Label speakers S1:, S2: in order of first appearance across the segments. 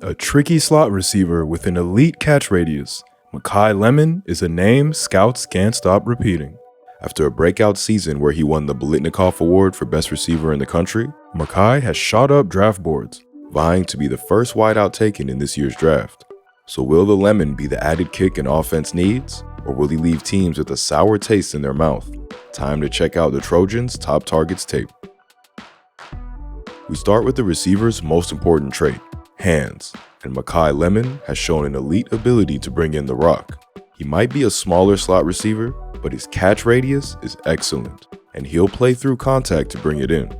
S1: A tricky slot receiver with an elite catch radius, Makai Lemon is a name scouts can't stop repeating. After a breakout season where he won the Blitnikoff Award for best receiver in the country, Makai has shot up draft boards, vying to be the first wideout taken in this year's draft. So will the Lemon be the added kick an offense needs, or will he leave teams with a sour taste in their mouth? Time to check out the Trojans' top targets tape. We start with the receiver's most important trait, hands, and Makai Lemon has shown an elite ability to bring in the rock. He might be a smaller slot receiver, but his catch radius is excellent, and he'll play through contact to bring it in.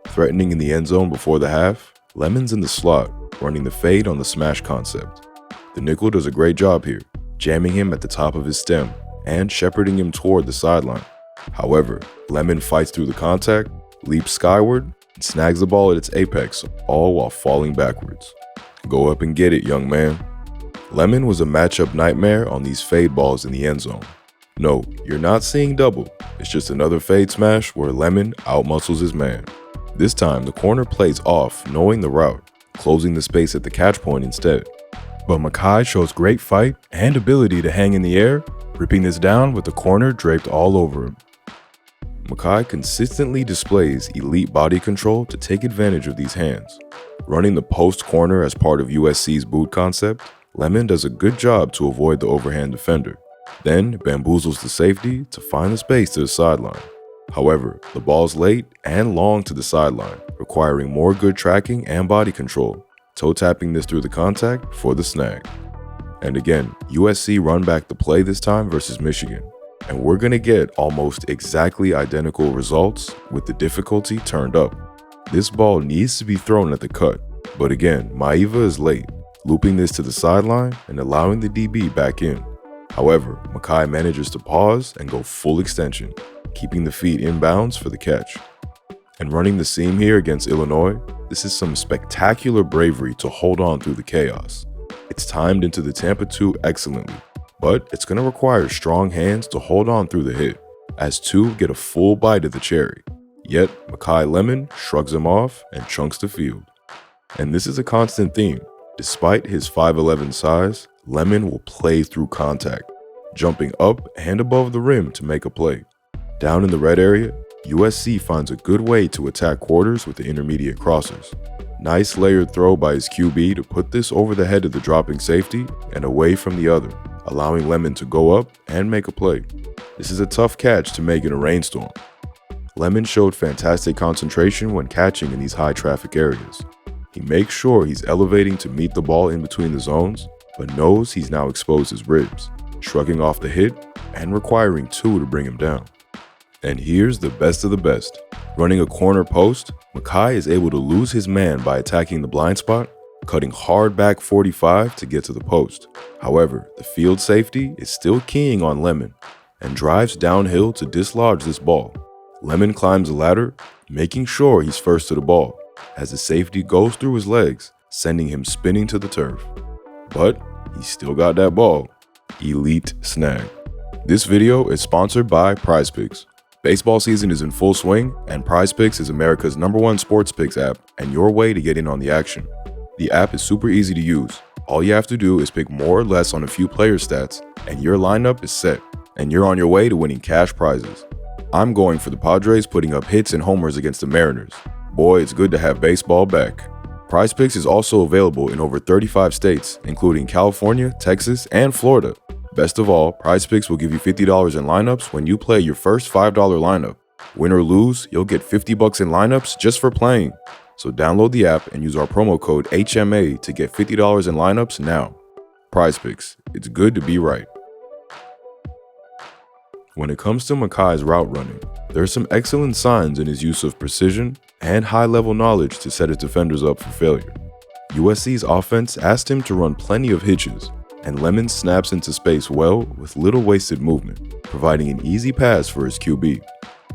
S1: Threatening in the end zone before the half, Lemon's in the slot, running the fade on the smash concept. The nickel does a great job here, jamming him at the top of his stem and shepherding him toward the sideline. However, Lemon fights through the contact, leaps skyward, and snags the ball at its apex, all while falling backwards. Go up and get it, young man. Lemon was a matchup nightmare on these fade balls in the end zone. No, you're not seeing double. It's just another fade smash where Lemon outmuscles his man. This time, the corner plays off, knowing the route, closing the space at the catch point instead. But Makai shows great fight and ability to hang in the air, ripping this down with the corner draped all over him. Makai consistently displays elite body control to take advantage of these hands. Running the post corner as part of USC's boot concept, Lemon does a good job to avoid the overhand defender, then bamboozles the safety to find the space to the sideline. However, the ball's late and long to the sideline, requiring more good tracking and body control, toe tapping this through the contact for the snag. And again, USC run back the play this time versus Michigan, and we're going to get almost exactly identical results with the difficulty turned up. This ball needs to be thrown at the cut, but again, Maiva is late, looping this to the sideline and allowing the DB back in. However, Makai manages to pause and go full extension, keeping the feet inbounds for the catch. And running the seam here against Illinois, this is some spectacular bravery to hold on through the chaos. It's timed into the Tampa 2 excellently, but it's going to require strong hands to hold on through the hit, as two get a full bite of the cherry. Yet, Makai Lemon shrugs him off and chunks the field. And this is a constant theme. Despite his 5'11" size, Lemon will play through contact, jumping up and above the rim to make a play. Down in the red area, USC finds a good way to attack quarters with the intermediate crossers. Nice layered throw by his QB to put this over the head of the dropping safety and away from the other, allowing Lemon to go up and make a play. This is a tough catch to make in a rainstorm. Lemon showed fantastic concentration when catching in these high traffic areas. He makes sure he's elevating to meet the ball in between the zones, but knows he's now exposed his ribs, shrugging off the hit and requiring two to bring him down. And here's the best of the best. Running a corner post, Makai is able to lose his man by attacking the blind spot, cutting hard back 45 to get to the post. However, the field safety is still keying on Lemon and drives downhill to dislodge this ball. Lemon climbs the ladder, making sure he's first to the ball, as the safety goes through his legs, sending him spinning to the turf. But he still got that ball. Elite snag. This video is sponsored by PrizePicks. Baseball season is in full swing, and PrizePicks is America's #1 sports picks app and your way to get in on the action. The app is super easy to use. All you have to do is pick more or less on a few player stats, and your lineup is set, and you're on your way to winning cash prizes. I'm going for the Padres putting up hits and homers against the Mariners. Boy, it's good to have baseball back. PrizePicks is also available in over 35 states, including California, Texas, and Florida. Best of all, PrizePicks will give you $50 in lineups when you play your first $5 lineup. Win or lose, you'll get $50 in lineups just for playing. So download the app and use our promo code HMA to get $50 in lineups now. PrizePicks, it's good to be right. When it comes to Makai's route running, there are some excellent signs in his use of precision and high-level knowledge to set his defenders up for failure. USC's offense asked him to run plenty of hitches, and Lemon snaps into space well with little wasted movement, providing an easy pass for his QB.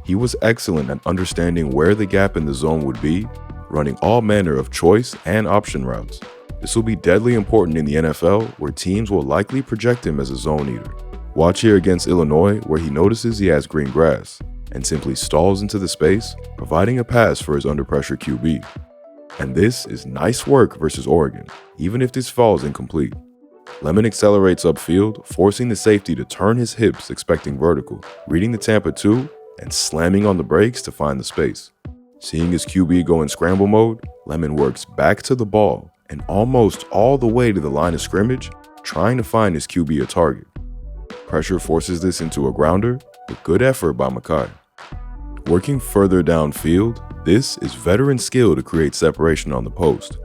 S1: He was excellent at understanding where the gap in the zone would be, running all manner of choice and option routes. This will be deadly important in the NFL, where teams will likely project him as a zone eater. Watch here against Illinois, where he notices he has green grass and simply stalls into the space, providing a pass for his under pressure QB. And this is nice work versus Oregon, even if this falls incomplete. Lemon accelerates upfield, forcing the safety to turn his hips, expecting vertical, reading the Tampa 2, and slamming on the brakes to find the space. Seeing his QB go in scramble mode, Lemon works back to the ball and almost all the way to the line of scrimmage, trying to find his QB a target. Pressure forces this into a grounder, with good effort by Makai. Working further downfield, this is veteran skill to create separation on the post.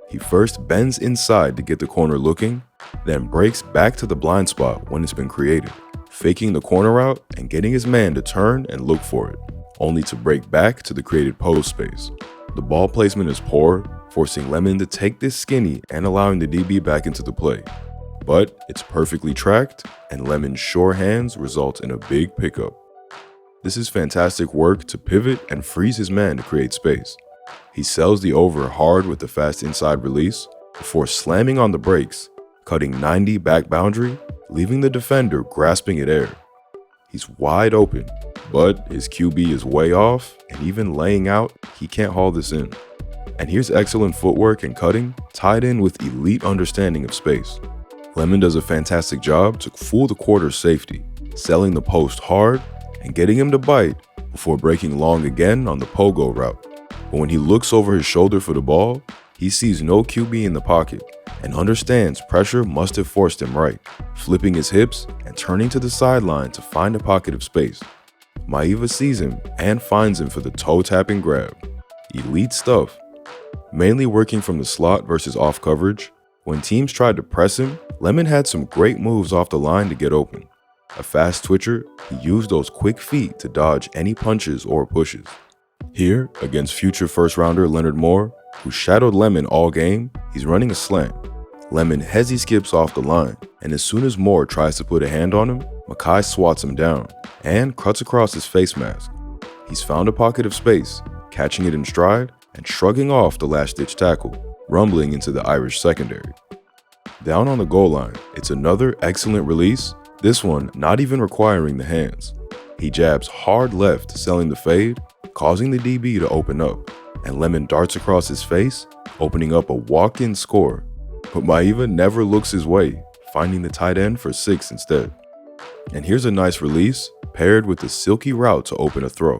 S1: He first bends inside to get the corner looking, then breaks back to the blind spot when it's been created, faking the corner route and getting his man to turn and look for it, only to break back to the created post space. The ball placement is poor, forcing Lemon to take this skinny and allowing the DB back into the play. But it's perfectly tracked, and Lemon's sure hands result in a big pickup. This is fantastic work to pivot and freeze his man to create space. He sells the over hard with the fast inside release before slamming on the brakes, cutting 90 back boundary, leaving the defender grasping at air. He's wide open, but his QB is way off, and even laying out, he can't haul this in. And here's excellent footwork and cutting, tied in with elite understanding of space. Lemon does a fantastic job to fool the quarter safety, selling the post hard and getting him to bite before breaking long again on the pogo route. But when he looks over his shoulder for the ball, he sees no QB in the pocket and understands pressure must have forced him right, flipping his hips and turning to the sideline to find a pocket of space. Maiva sees him and finds him for the toe-tapping grab. Elite stuff. Mainly working from the slot versus off coverage, when teams tried to press him, Lemon had some great moves off the line to get open. A fast twitcher, he used those quick feet to dodge any punches or pushes. Here, against future first-rounder Leonard Moore, who shadowed Lemon all game, he's running a slant. Lemon hezzy skips off the line, and as soon as Moore tries to put a hand on him, Makai swats him down and cuts across his face mask. He's found a pocket of space, catching it in stride and shrugging off the last-ditch tackle, rumbling into the Irish secondary. Down on the goal line, it's another excellent release, this one not even requiring the hands. He jabs hard left, selling the fade, causing the DB to open up, and Lemon darts across his face, opening up a walk-in score. But Maiva never looks his way, finding the tight end for 6 instead. And here's a nice release, paired with a silky route to open a throw.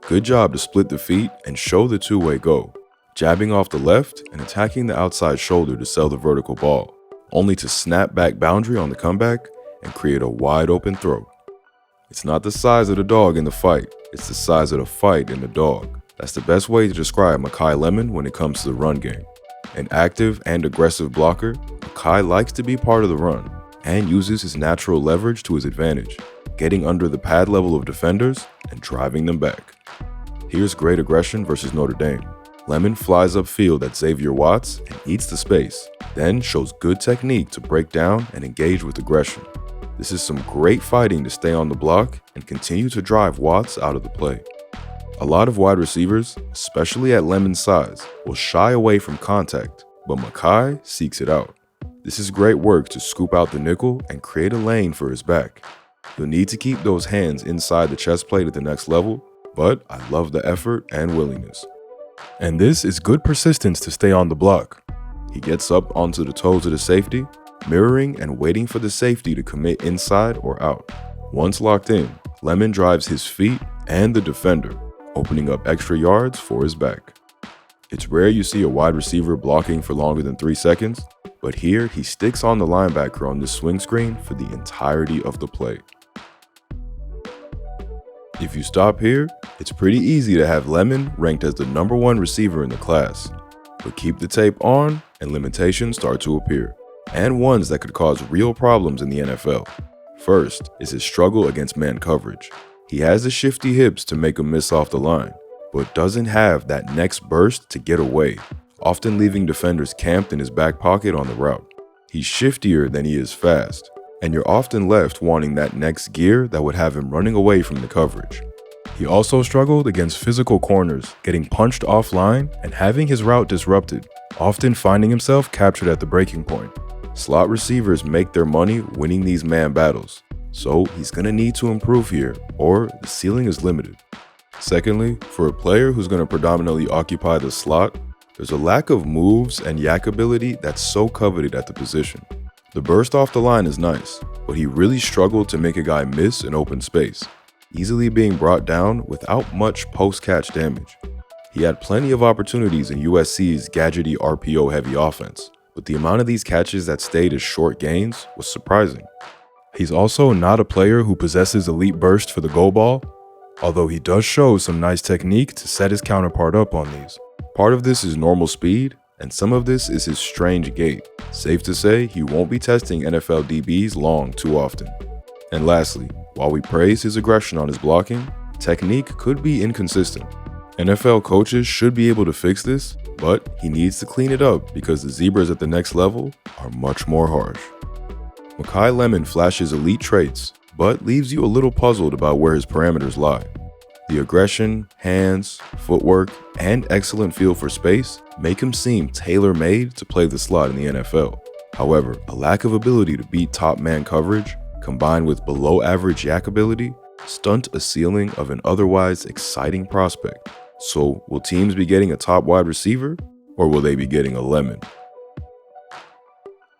S1: Good job to split the feet and show the two-way go, jabbing off the left and attacking the outside shoulder to sell the vertical ball, only to snap back boundary on the comeback and create a wide open throw. It's not the size of the dog in the fight, it's the size of the fight in the dog. That's the best way to describe Makai Lemon when it comes to the run game. An active and aggressive blocker, Makai likes to be part of the run and uses his natural leverage to his advantage, getting under the pad level of defenders and driving them back. Here's great aggression versus Notre Dame. Lemon flies upfield at Xavier Watts and eats the space, then shows good technique to break down and engage with aggression. This is some great fighting to stay on the block and continue to drive Watts out of the play. A lot of wide receivers, especially at Lemon's size, will shy away from contact, but Makai seeks it out. This is great work to scoop out the nickel and create a lane for his back. You'll need to keep those hands inside the chest plate at the next level, but I love the effort and willingness. And this is good persistence to stay on the block. He gets up onto the toes of the safety, mirroring and waiting for the safety to commit inside or out. Once locked in, Lemon drives his feet and the defender, opening up extra yards for his back. It's rare you see a wide receiver blocking for longer than 3 seconds, but here he sticks on the linebacker on this swing screen for the entirety of the play. If you stop here, it's pretty easy to have Lemon ranked as the #1 receiver in the class, but keep the tape on and limitations start to appear, and ones that could cause real problems in the NFL. First is his struggle against man coverage. He has the shifty hips to make a miss off the line, but doesn't have that next burst to get away, often leaving defenders camped in his back pocket on the route. He's shiftier than he is fast, and you're often left wanting that next gear that would have him running away from the coverage. He also struggled against physical corners, getting punched offline and having his route disrupted, often finding himself captured at the breaking point. Slot receivers make their money winning these man battles, so he's going to need to improve here, or the ceiling is limited. Secondly, for a player who's going to predominantly occupy the slot, There's a lack of moves and yak ability that's so coveted at the position. The burst off the line is nice, but he really struggled to make a guy miss in open space, easily being brought down without much post-catch damage. He had plenty of opportunities in USC's gadgety RPO-heavy offense, but the amount of these catches that stayed as short gains was surprising. He's also not a player who possesses elite burst for the goal ball, although he does show some nice technique to set his counterpart up on these. Part of this is normal speed, and some of this is his strange gait. Safe to say, he won't be testing NFL DBs long too often. And lastly, while we praise his aggression on his blocking, technique could be inconsistent. NFL coaches should be able to fix this, but he needs to clean it up because the zebras at the next level are much more harsh. Makai Lemon flashes elite traits, but leaves you a little puzzled about where his parameters lie. The aggression, hands, footwork, and excellent feel for space make him seem tailor-made to play the slot in the NFL. However, a lack of ability to beat top man coverage, combined with below-average yak ability, stunt a ceiling of an otherwise exciting prospect. So, will teams be getting a top wide receiver, or will they be getting a lemon?